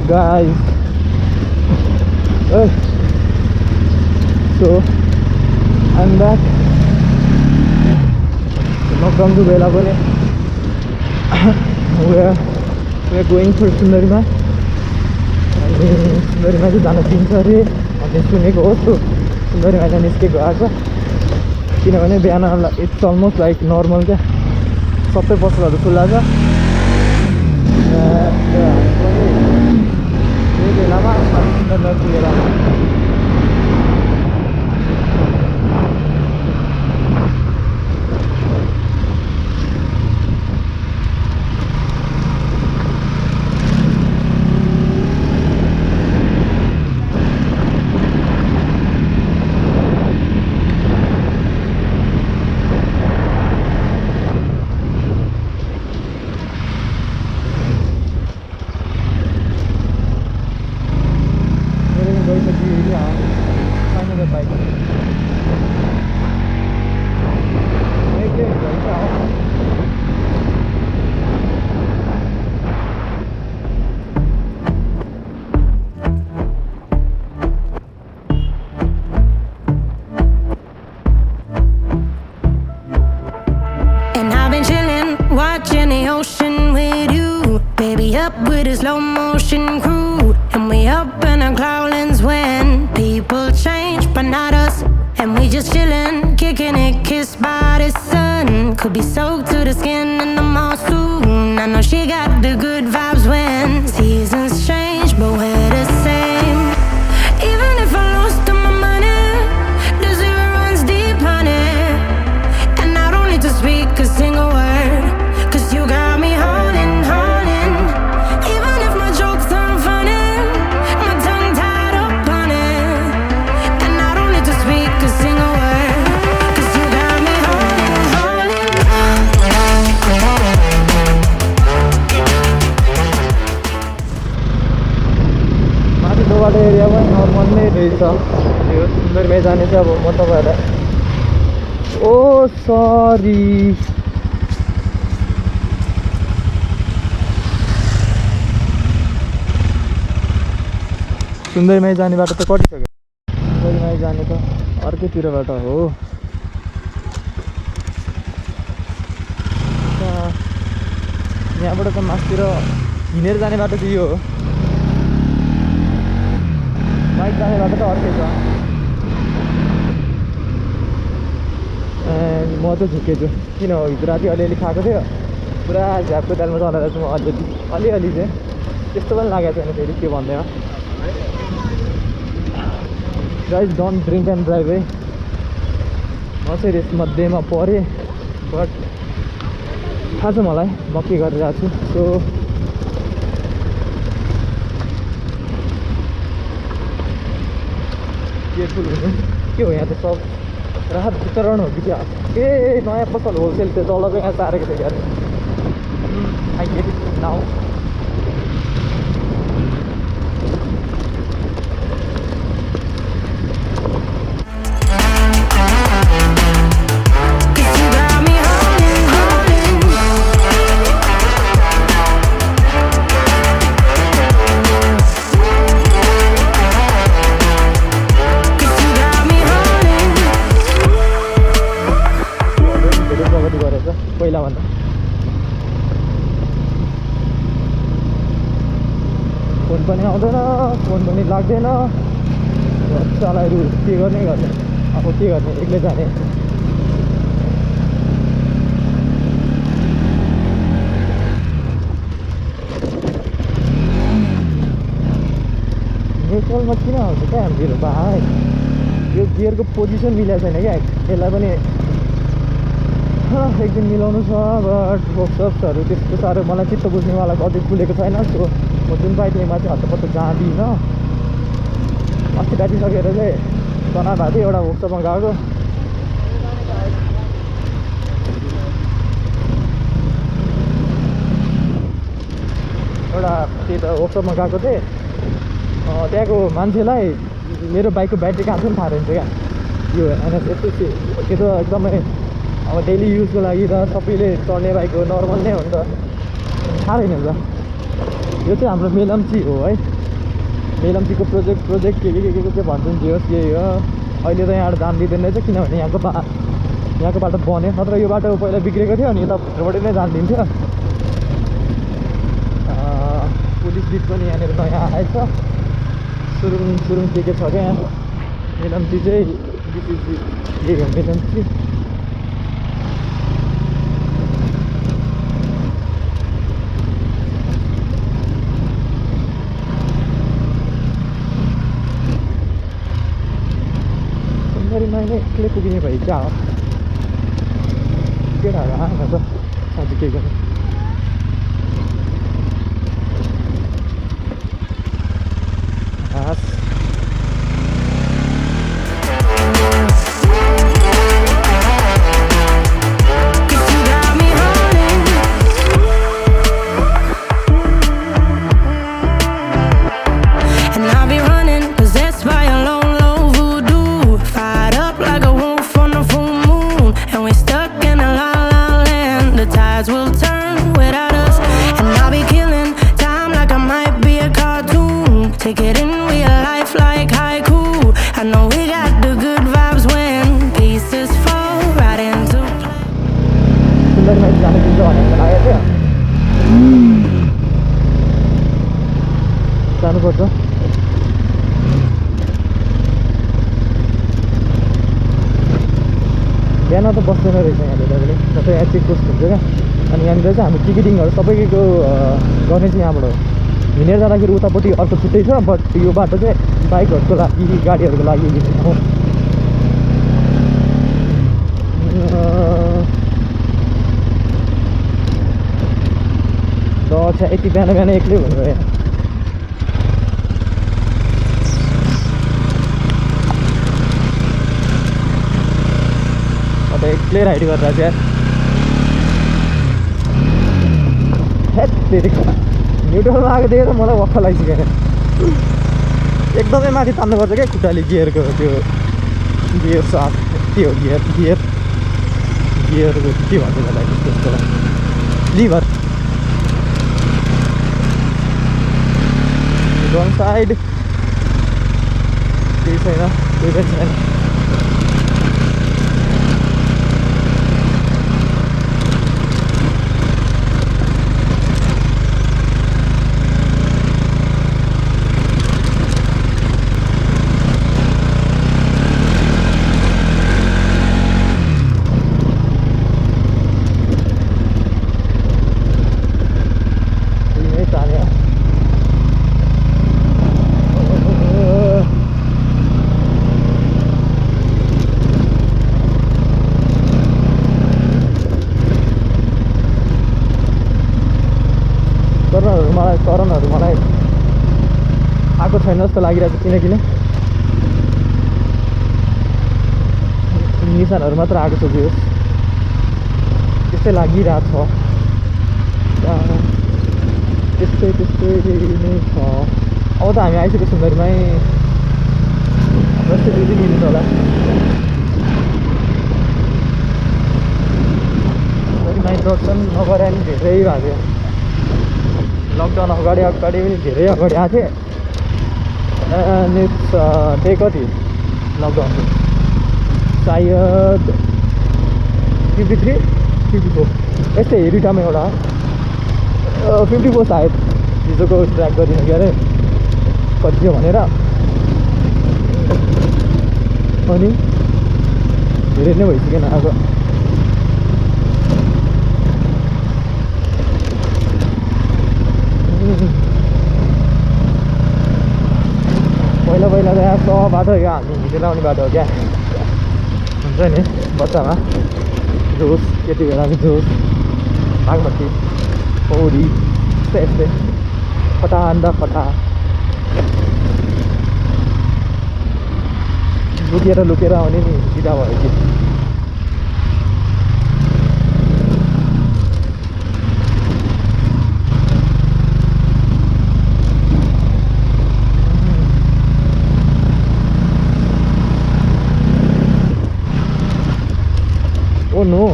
guys? So I'm back. Welcome to Belapane. we are going for Sundarima. Sundarima चाहिँ जान दिन्छ अरे भन्ने सुनेको हो। सो सुन्दरीमा चाहिँ निस्केको आएको किनभने बिहान इट्स अलमोस्ट लाइक नर्मल क्या, सबै पसलहरू खुल्ला छ। यही बेलामा सुन्दरमा पुगेर watching the ocean with you, baby, up with a slow motion crew, and we up in our cloudlands when people change, but not us, and we just chillin', kicking it, kissed by the sun, could be soaked to the skin in the mall soon. I know she got the good vibes when seasons change, but we're the same. Even if I lost all my money, the zero runs deep, honey, and I don't need to speak a single word. You got me holding, holding. Even if my jokes aren't funny, my tongue tied up on it, and I don't need to speak a single word. Cause you got me holding, holding. माथि दोबाटा एरियामा normal नै रहेछ यो सुन्दरमै जाने चाहिँ। अब म तपाईँहरूलाई ओ सरी सुन्दरीमाई जाने बाटो त कटिसक्यो। सुन्दरीमाई जाने त अर्कैतिरबाट हो। यहाँबाट त मासतिर हिँडेर जाने बाटो चाहिँ यो हो, बाइक जाने बाटो त अर्कै छ। म चाहिँ झुकेछु किन हो, हिजो राति अलिअलि खाएको थियो, पुरा झ्यापको दालमा चलाएर छु म अलिअलि चाहिँ, त्यस्तो पनि लागेको छैन फेरि के भन्दैमा। Guys don't drink and drive है, म चाहिँ रेसमध्येमा परेँ, बट थाहा छ मलाई म के गरिरहेको छु। सो केयरफुल हुनु। के हो यहाँ त सब राहत वितरण हो कि क्या? ए नयाँ पसल होलसेल त्यो तलको यहाँ सारेको थियो यार। I get it now. पहिलाभन्दा फोन पनि आउँदैन, फोन पनि लाग्दैन, चलाइरु के गर्ने अब के गर्ने, एक्लै जाने। न्युट्रलमा किन आउँछ क्या हाम्रो भाइ? यो गियरको पोजिसन मिलेको छैन क्या, यसलाई पनि एक दिन मिलाउनु छ। बट वर्कसप्सहरू त्यस्तो साह्रो मलाई चित्त बुझ्नेवाला अझै खुलेको छैन। सो म जुन पाइ त्यहीमा चाहिँ हत्तपत्त जाँदिनँ। अस्ति काटिसकेर चाहिँ तना भएको थियो, एउटा वर्कसपमा गएको, एउटा त्यही त वर्कसपमा गएको थिएँ। त्यहाँको मान्छेलाई मेरो बाइकको ब्याट्री कहाँ छ नि थाहा रहेछ क्या। यो एनएस यस्तो त्यो त एकदमै अब डेली युजको लागि त सबैले चढ्ने बाइक हो, नर्मल नै हो नि त, थाहा छैन नि त। यो चाहिँ हाम्रो मेलम्ची हो है। मेलम्चीको प्रोजेक्ट के भन्छन् जे होस् यही हो। अहिले त यहाँबाट जान दिँदैन रहेछ किनभने यहाँको बाटो बन्यो, नत्र यो बाटो पहिला बिग्रेको थियो अनि यता भित्रबाट नै जान दिन्थ्यो। पुलिस बिट पनि यहाँनिर नयाँ आएछ। सुरुङ के छ क्या यहाँ मेलम्ची चाहिँ बिसिसी यही हो मेलम्ची। सुन्दरीमा नै एक्लै पुगिने भए क्या हो केटाहरू आएको छ साँच्ची के गर्नु। जानुपर्छ बिहान त बस्दैन रहेछ यहाँले तपाईँले जस्तै यहाँ चेकपोस्ट हुन्छ क्या। अनि यहाँनिर चाहिँ हाम्रो टिकटिङहरू सबैको गर्ने चाहिँ यहाँबाट हिँडेर जाँदाखेरि उतापट्टि अर्को छुट्टै छ, बट यो बाटो चाहिँ बाइकहरूको लागि गाडीहरूको लागि हो। अच्छा यति बिहान एक्लै हुनुभयो यहाँ। एक्लै राइड गरेर चाहिँ हेट न्युट्रलमा आएको देखेर मलाई वक्क लागिसक्यो। एकदमै माथि तान्नुपर्छ क्या खुट्टाले गियरको त्यो गियर साथ त्यो गियरको के भन्छ त्यसलाई त्यसको लिभर रङ साइड केही छैन कोही पनि छैन। टर्नहरू मलाई आएको छैन जस्तो लागिरहेको छ किनकिन निशानहरू मात्र आएको छ जे होस् त्यस्तै लागिरहेको छ। त्यस्तै नै छ। अब त हामी आइसक्यो सुन्दरीमै जस्तै 2 दिन मिल्छ होला। सुन्दरीमा दर्शन नगरे नि धेरै भएको लकडाउन अगाडि पनि धेरै अगाडि आएको थिएँ। डे कति लकडाउनको सायद 53 54 यस्तै हेरिटामा एउटा 54 सायद हिजोको ट्र्याक गरिन के अरे कति थियो भनेर। अनि धेरै नै भइसकेन आएको। पहिला त यहाँ बाटो यो हामी हिँडेर आउने बाटो हो क्या हुन्छ नि बच्चामा जोस त्यति बेलाको जोस बागमती पौडी यस्तै फटान्दा फटा लुकेर आउने नि सिधा भयो कि। Oh no.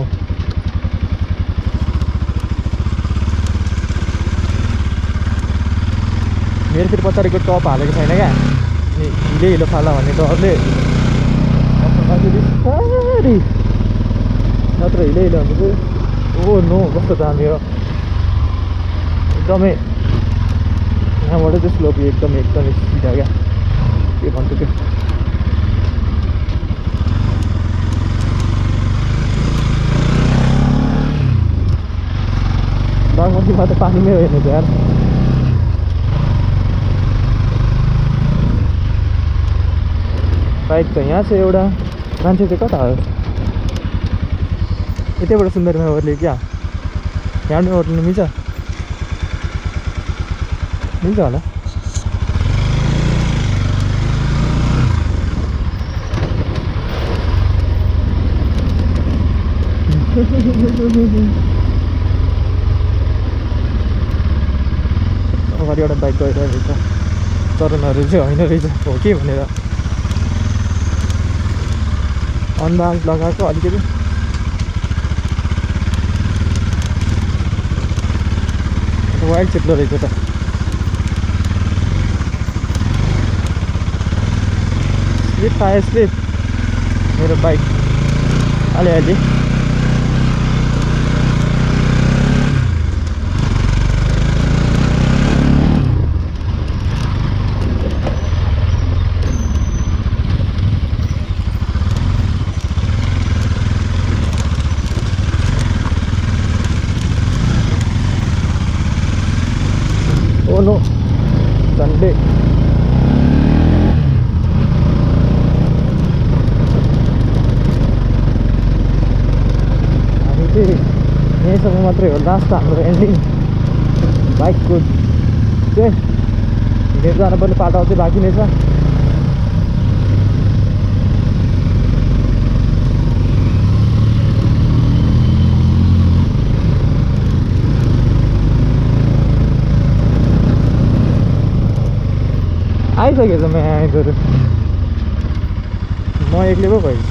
मेरो फेरि पछाडिको टप हालेको छैन क्या, अनि हिलो फाल्ला भन्ने डरले बिस्तारी, नत्र हिलो हुन्छ कि ओ नो कस्तो जाने हो एकदमै। यहाँबाट चाहिँ स्लोप एकदमै सिधा क्या, के भन्छु त्यो। बागमतीमा त पानी नै होइन त यार। बाइक त यहाँ छ एउटा, मान्छे चाहिँ कता हो? यतैबाट सुन्दरीमा ओर्लियो क्या, यहाँबाट ओर्लिनु मिल्छ होला। अगाडि एउटा बाइक गइरहेको रहेछ, चरणहरू चाहिँ होइन रहेछ हो कि भनेर अनबाउन्स लगाएको अलिकति। वाइड चिप्लो रहेछ त। स्लिप टायर स्लिप मेरो बाइक अलिअलि। Oh no, Sunday. हामी चाहिँ यहीँसम्म मात्रै हो, लास्ट हाम्रो एन्डिङ बाइकको चाहिँ। हिँडेर जानुपर्ने बाटो चाहिँ बाँकी नै छ। आइसकेछ म यहाँ आइदिएर, म एक्लै पो भएछु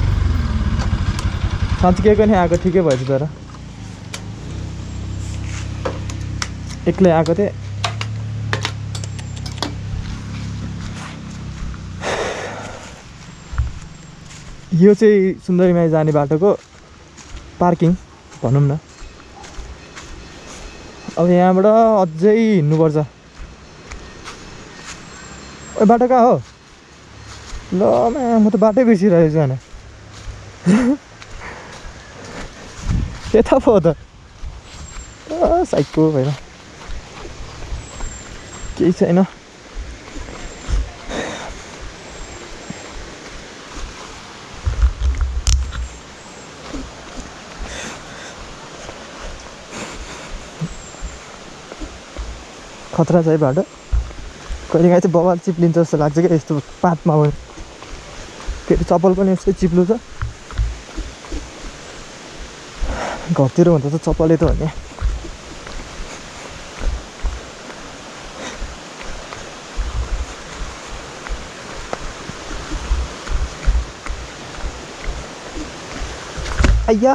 साँच्चीकै पनि आएको ठिकै भएछ। तर एक्लै आएको थिएँ। यो चाहिँ सुन्दरीमाई जाने बाटोको पार्किङ भनौँ न। अब यहाँबाट अझै हिँड्नुपर्छ। ओ बाटो कहाँ हो? ल म त बाटै बिर्सिरहेको छु होइन। यता पो त साइकको होइन, केही छैन। खतरा छ है बाटो। कहिलेकाहीँ चाहिँ बवाल चिप्लिन्छ जस्तो लाग्छ क्या यस्तो पातमा पनि। फेरि चप्पल पनि यस्तै चिप्लो छ। घरतिर हुँदा त चप्पलै त हो नि। आइया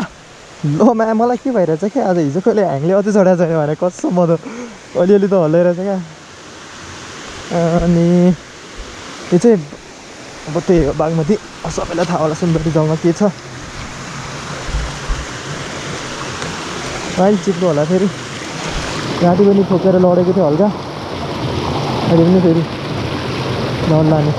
लो माया, मलाई के भइरहेछ क्या आज? हिजो कहिले ह्याङले अझै चढाएको छैन भने कसो म त अलिअलि त हल्लाइरहेछ क्या। अनि यो चाहिँ अब त्यही हो बागमती। सबैलाई थाहा होला सुन्दरी गाउँमा के छ। अहिले चिप्लो होला फेरि। घाँटी पनि ठोकेर लडेको थियो हल्का, अहिले पनि फेरि डर लाग्ने।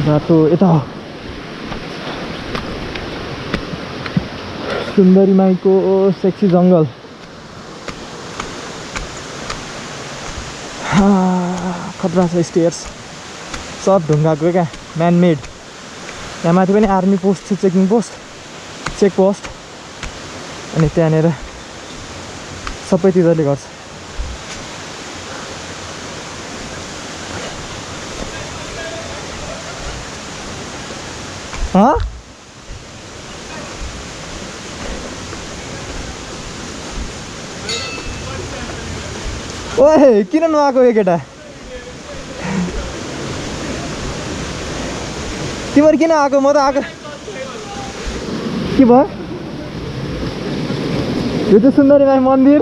बाटो यता हो, सुन्दरी माईको सेक्सी जङ्गल। खतरा छ स्टेयर्स, सब ढुङ्गाको क्या, म्यानमेड। यहाँ माथि पनि आर्मी पोस्ट छ, चेकिङ पोस्ट, चेक पोस्ट। अनि त्यहाँनिर सबैतिरले गर्छ। ओए किन नआएको यो केटा? तिमीहरू किन आएको म त आएको के भयो यो चाहिँ सुन्दरी माई मन्दिर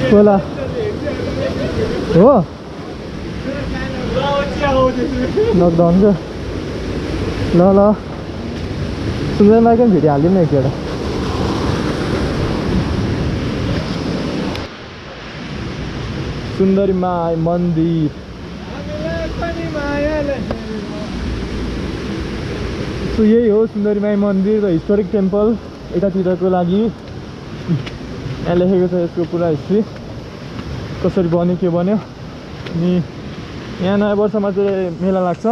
खोला हो लकडाउन छ ल ल सुन्दरी माईको पनि भिडियो हालिदिउँ न एकखेर सुन्दरी माई मन्दिर सो यही हो सुन्दरी माई मन्दिर र हिस्टोरिक टेम्पल यतातिरको लागि यहाँ लेखेको छ यसको पुरा हिस्ट्री कसरी बन्यो के बन्यो अनि यहाँ नयाँ वर्षमा चाहिँ मेला लाग्छ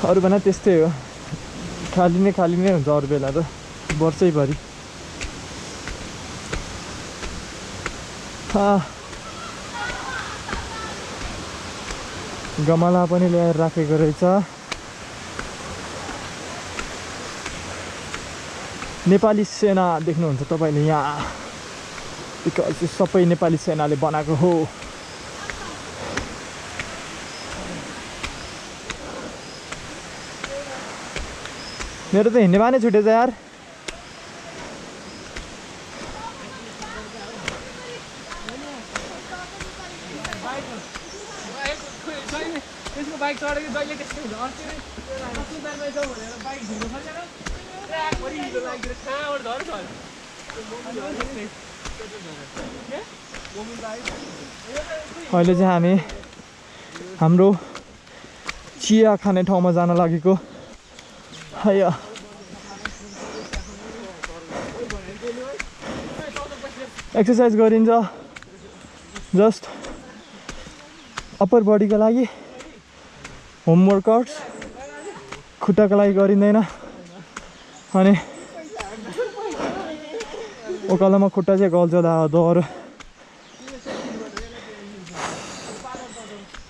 अरू भने त्यस्तै हो खाली नै हुन्छ अरू बेला त वर्षैभरि गमला पनि ल्याएर राखेको रहेछ नेपाली सेना देख्नुहुन्छ तपाईँले यहाँ बिकज सबै नेपाली सेनाले बनाएको हो मेरो त हिँड्ने बानी छुटेछ यार बाइक चढेको जहिले त्यस्तै हुन्छ अस्ति नै अस्पतालमा जाउँ भनेर बाइक झिक्नु खोजेर ट्र्याकभरि हिलो लागेर कहाँबाट झर्छ अहिले चाहिँ हामी हाम्रो चिया खाने ठाउँमा जान लागेको हाय एक्सर्साइज गरिन्छ जस्ट अप्पर बडीको लागि होम वर्कआउट्स खुट्टाको लागि गरिँदैन अनि उकालोमा खुट्टा चाहिँ गल्छ दौड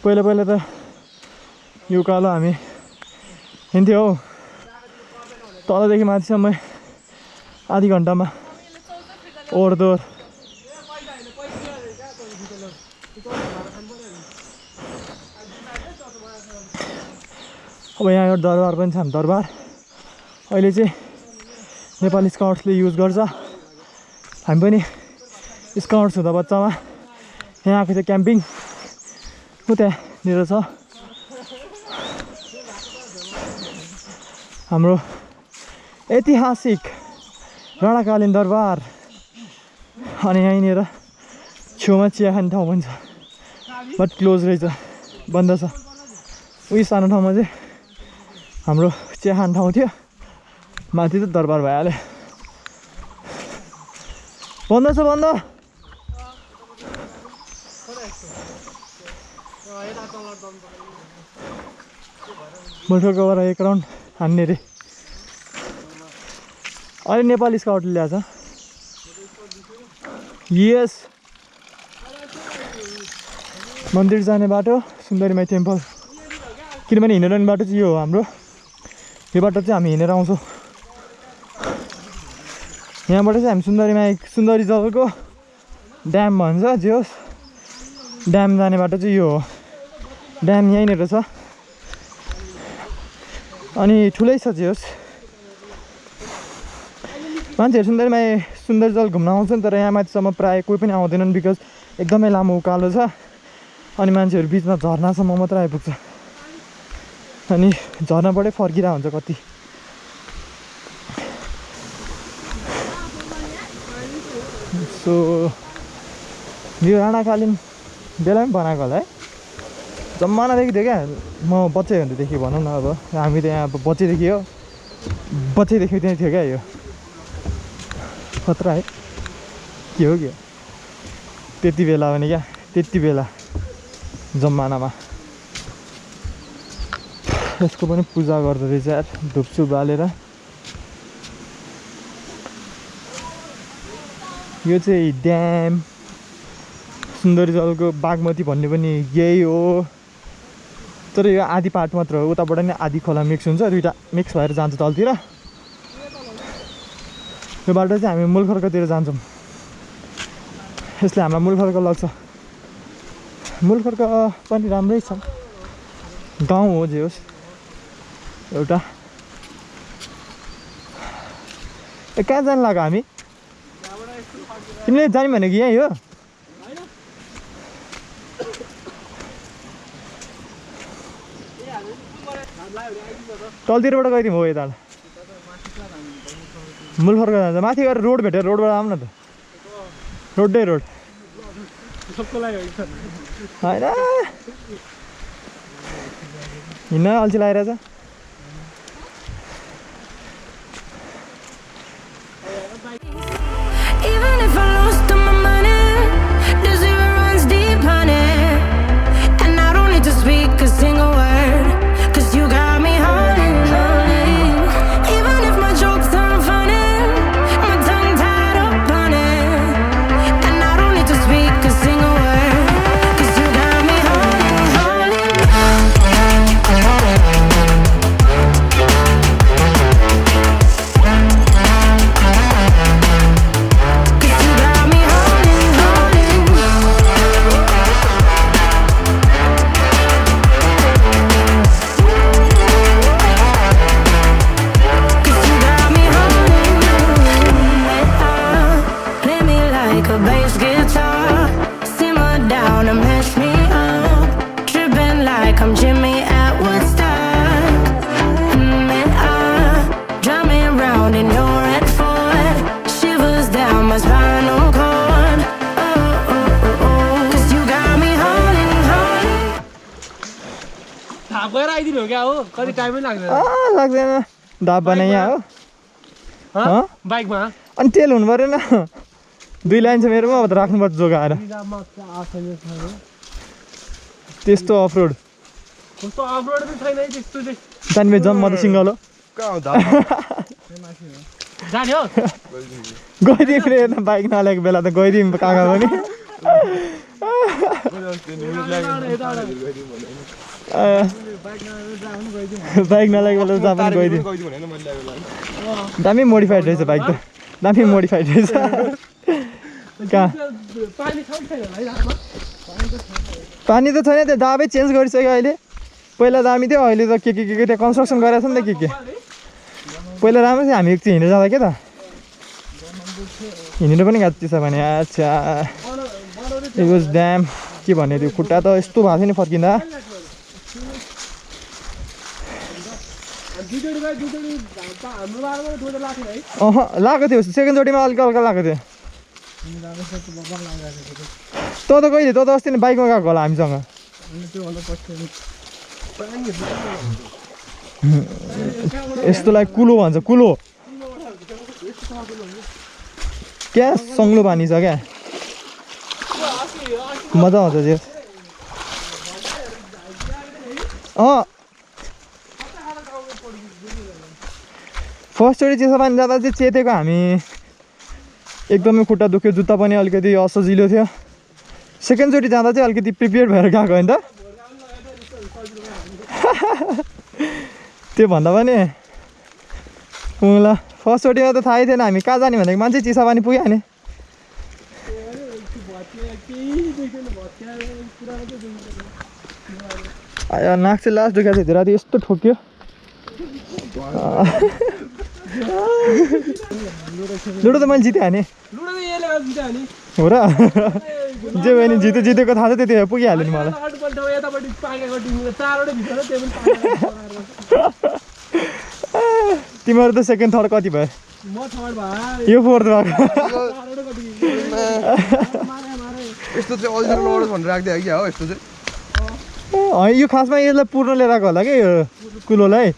पहिला त यो उकालो हामी हिँड्थ्यो हौ तलदेखि माथिसम्म आधी घन्टामा ओहोरदोहोर अब यहाँ एउटा दरबार पनि छ दरबार अहिले चाहिँ नेपाली स्काउट्सले युज गर्छ हामी पनि स्काउट्स हुँदा बच्चामा यहाँ आएको चाहिँ क्याम्पिङ उतानिर छ हाम्रो ऐतिहासिक राणाकालीन दरबार अनि यहीँनिर छेउमा चिया खाने ठाउँ पनि छ बट क्लोज रहेछ बन्द छ उही सानो ठाउँमा चाहिँ हाम्रो चिया खाने ठाउँ थियो माथि त दरबार भइहाल्यो बन्द छ बन्द मुल्ठोकोबाट एक राउन्ड हान्ने रे अहिले नेपाली स्काउटले ल्याएको छ यस मन्दिर जाने बाटो सुन्दरी माई टेम्पल किनभने हिँडेर जाने बाटो चाहिँ यो हो हाम्रो यो बाटो चाहिँ हामी हिँडेर आउँछौँ यहाँबाट चाहिँ हामी सुन्दरी जलको ड्याम भन्छ जे होस् ड्याम जाने बाटो चाहिँ यो हो ड्याम यहीँनिर छ अनि ठुलै छ जे होस् मान्छेहरू सुन्दरी जल घुम्न आउँछन् तर यहाँ माथिसम्म प्रायः कोही पनि आउँदैनन् बिकज एकदमै लामो उकालो छ अनि मान्छेहरू बिचमा झर्नासम्म मात्र आइपुग्छ अनि झर्नाबाटै फर्किरहेको हुन्छ कति सो यो राणाकालीन बेलामै बनाएको होला है जमानादेखि थियो क्या म बच्चै हुँदैदेखि भनौँ न अब हामी त यहाँ अब बच्चैदेखि त्यहीँ थियो क्या यो खतरा है के हो त्यति बेला भने क्या त्यति बेला जमानामा यसको पनि पूजा गर्दो रहेछ यार धुपसुप बालेर यो चाहिँ ड्याम सुन्दरी जलको बागमती भन्ने पनि यही हो तर यो आधी पार्ट मात्र हो उताबाट नै आधी खोला मिक्स हुन्छ दुईवटा मिक्स भएर जान्छ तलतिर यो बाटो चाहिँ हामी मुलखर्कतिर जान्छौँ यसले हाम्रो मूलखर्क लाग्छ मूलखर्क पनि राम्रै छ गाउँ हो जे होस् एउटा कहाँ जानु लाग्यो हामी तिमीले जाने भनेको यहीँ हो तलतिरबाट गइदिउँ हो यता मूलखर्क जान्छ माथि गएर रोड भेटेर रोडबाट आउँ न त रोडै रोड होइन हिँड्न अल्छी लागिरहेछ Even if I lost all my money, the zero runs deep, honey. And I don't need to speak a single word, 'cause you got me holding, holding. Even if my jokes aren't funny, my tongue tied up on it. And I don't need to speak a single word, 'cause you got me holding, holding. I'm Jimmy at Woodstock. Drive me around in your red Ford, shivers down my spinal cord. Oh, oh, oh, oh, 'cause you got me holding, holding. थाहा गएर आइदिनु हो क्या हो कति टाइमै लाग्दैन लाग्दैन ढाब बनाए यहाँ हो बाइकमा अनि तेल हुनु परेन 2 लाइन छ मेरोमा अब त राख्नुपर्छ जोगाएर त्यस्तो अफरोड कस्तो अफरोड पनि छैन है त्यस्तो चाहिँ जाने जम्मा त सिङ्गल हो जाने हो गइदिउँ फेरि यता बाइक नल्याएको बेला त गइदिउँ कहाँ कहाँ पनि बाइक नल्याएको बेला जहाँ पनि गइदिउँ दामी मोडिफाइड रहेछ बाइक त दामी मोडिफाइड रहेछ कहाँ पानी त छैन त्यो दाबै चेन्ज गरिसक्यो अहिले पहिला दामी थियो अहिले त के त्यहाँ कन्स्ट्रक्सन गरेको छ नि त के पहिला राम्रो थियो हामी एकचोटि हिँडेर जाँदा के त हिँडेर पनि गएको छ भने अच्छा इट वाज ड्याम के भन्ने त्यो खुट्टा त यस्तो भएको थियो नि फर्किँदा लगाएको थियो सेकेन्डचोटिमा हल्का हल्का लगाएको थियो त कहिले त अस्ति नै बाइकमा गएको होला हामीसँग यस्तोलाई कुलो भन्छ कुलो क्या सङ्लो पानी छ क्या मजा आउँछ त्यो फर्स्टचोटि चिसो पानी जाँदा चाहिँ चेतेको हामी एकदमै खुट्टा दुख्यो जुत्ता पनि अलिकति असजिलो थियो सेकेन्डचोटि जाँदा चाहिँ अलिकति प्रिपेयर भएर गएको होइन त त्यो भन्दा पनि ल फर्स्टचोटिमा त थाहै थिएन हामी कहाँ जाने भनेको मान्छे चिसा पानी पुग्यो नि नाक चाहिँ लास्ट दुखेको थियो राति यस्तो ठोक्यो लुडो त मैले जितेँ नि हो र जे भयो नि जितेको थाहा छ त्यति पुगिहाल्यो नि मलाई तिमीहरू त सेकेन्ड थर्ड कति भयो यो फोर्थ भएको यस्तो चाहिँ अल्झिएर लडोस् भनेर राख्दै क्या हो यस्तो चाहिँ यो खासमा यसलाई पूर्ण लिएर आएको होला कि यो कुलोलाई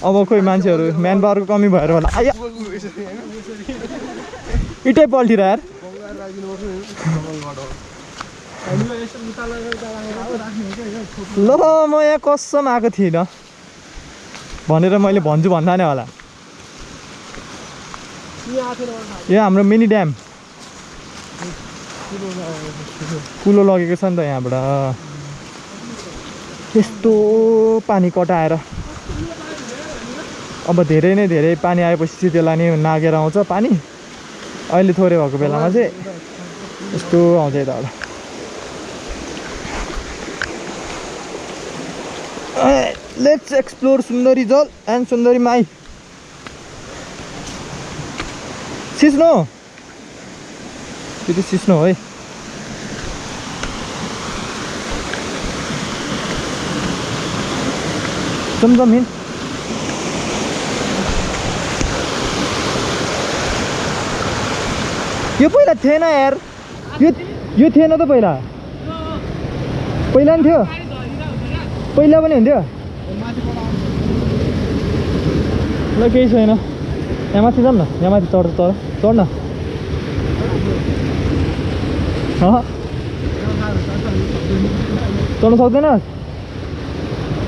अब खोइ मान्छेहरू म्यान पावरको कमी भएर होला इटै पल्टिएर यार ल म यहाँ कसम आएको थिइनँ भनेर मैले भन्छु भन्दा नै होला यो हाम्रो मिनी ड्याम कुलो लगेको छ नि त यहाँबाट यस्तो पानी कटाएर अब धेरै नै धेरै पानी आएपछि त्यसलाई नि नागेर आउँछ पानी अहिले थोरै भएको बेलामा चाहिँ यस्तो आउँछ यताबाट लेट्स एक्सप्लोर सुन्दरी जल एन्ड सुन्दरी माई सिस्नो त्यो त सिस्नो है जमजम हिँड यो पहिला थिएन यार यो थिएन त पहिला नि थियो पहिला पनि हुन्थ्यो ल केही छैन यहाँ माथि जाऊँ न यहाँ माथि चढ न चढ्नु सक्दैन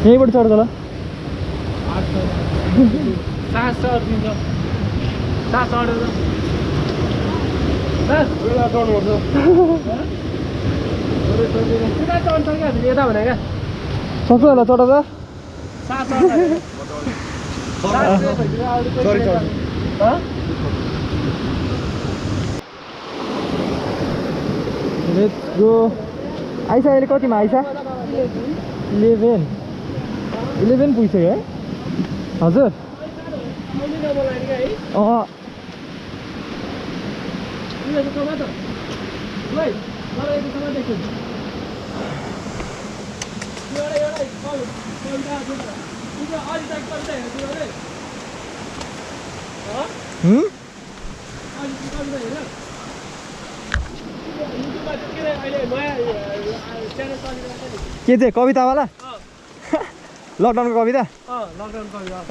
यहीँबाट चढ्छ ल सक्छ होला चढ त लेट्स गो आइसा अहिले कतिमा आइसा 11 पुगिसक्यो है हजुर के चाहिँ कवितावाला लकडाउनको कविता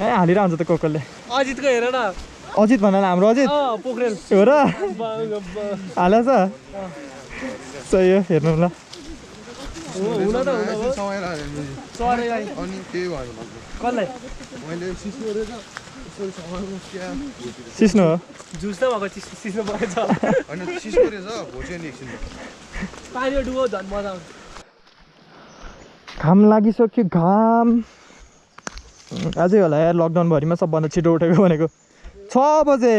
ए हालिरह हुन्छ त कोकलले अजितको हेर न अजित भन्नाले हाम्रो अजित पोखरेल हो र हालेछ सही हो हेर्नु ल हुन त अनि त्यही भयो कसलाई मैले सिस्नो रहेछ सिस्नो हो जुस त भएको सिस्नो भएछ होइन सिस्नो रहेछ भोच्यो नि एकछिन पानी डुबो झन् मजा आउँछ घाम लागिसक्यो घाम अझै होला यार लकडाउन भरिमा सबभन्दा छिटो उठेको भनेको 6 बजे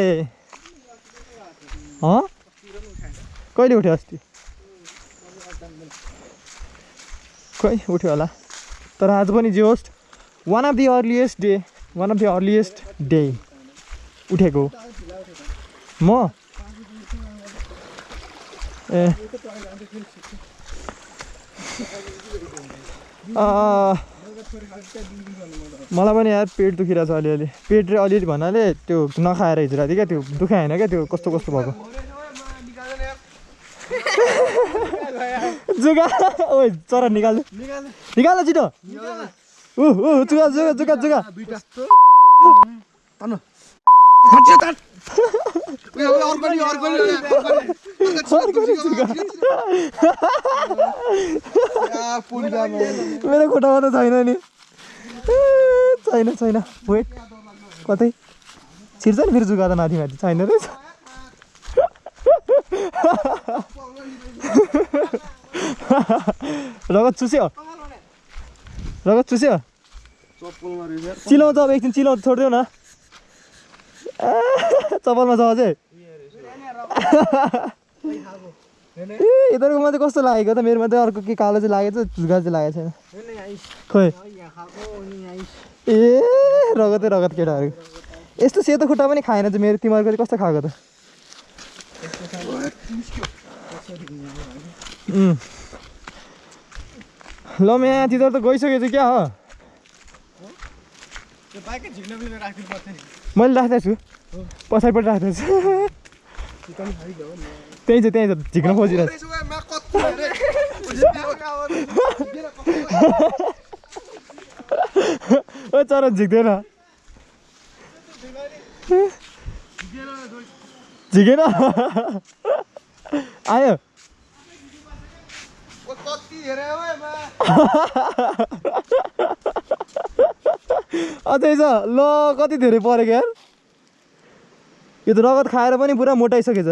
कहिले उठ्यो अस्ति खै उठ्यो होला तर आज पनि जे होस् one of the earliest day उठेको म ए मलाई पनि यार पेट दुखिरहेछ अलिअलि पेट र अलिअलि भन्नाले त्यो नखाएर हिजो राति क्या त्यो दुखाइ होइन क्या त्यो कस्तो कस्तो भएको जुगा ओ चरा निकाल छिटो जुगा मेरो खुट्टामा त छैन नि छैन वेट कतै छिर्छ नि फेरि जुगा त माथि छैन रहेछ रगत चुस्यो चिलाउँछ अब एकछिन चिलाउँछ छोडिदेऊ न चप्पलमा छ अझै यिनीहरूको मात्रै कस्तो लागेको त मेरोमा चाहिँ अर्को के कालो चाहिँ लागेको छ जुगा चाहिँ लागेको छैन खोइ ए रगत केटाहरू यस्तो सेतो खुट्टा पनि खाएन चाहिँ मेरो तिमीहरूको चाहिँ कस्तो खाएको त ल म यहाँ तिनीहरू त गइसकेको छु क्या हो मैले राख्दै छु पछाडिपट्टि राख्दै छु त्यही छ झिक्न खोजिरहेको छु ओ चरा झिक्दैन झिकेन आयो अझै छ ल कति धेरै परेको यार यो त रगत खाएर पनि पुरा मोटाइसकेछ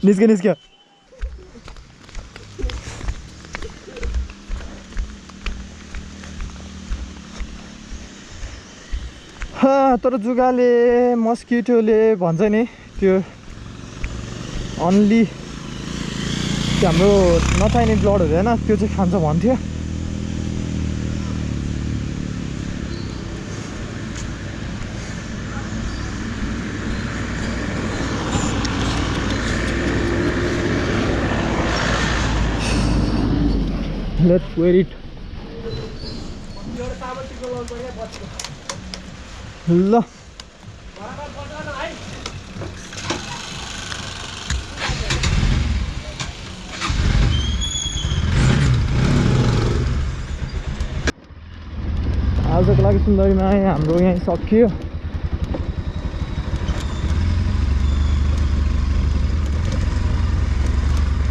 निस्क्यो तर जुगाले मस्किटोले भन्छ नि त्यो अन्ली त्यो हाम्रो नचाहिने ब्लडहरू होइन त्यो चाहिँ खान्छ भन्थ्यो। Let's wear it. ल आजको लागि सुन्दरीमा हाम्रो यहाँ सकियो।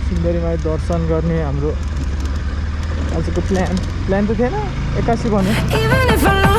सुन्दरीमा दर्शन गर्ने हाम्रो आजको प्लान त थिएन 81 भन्यो। Even if I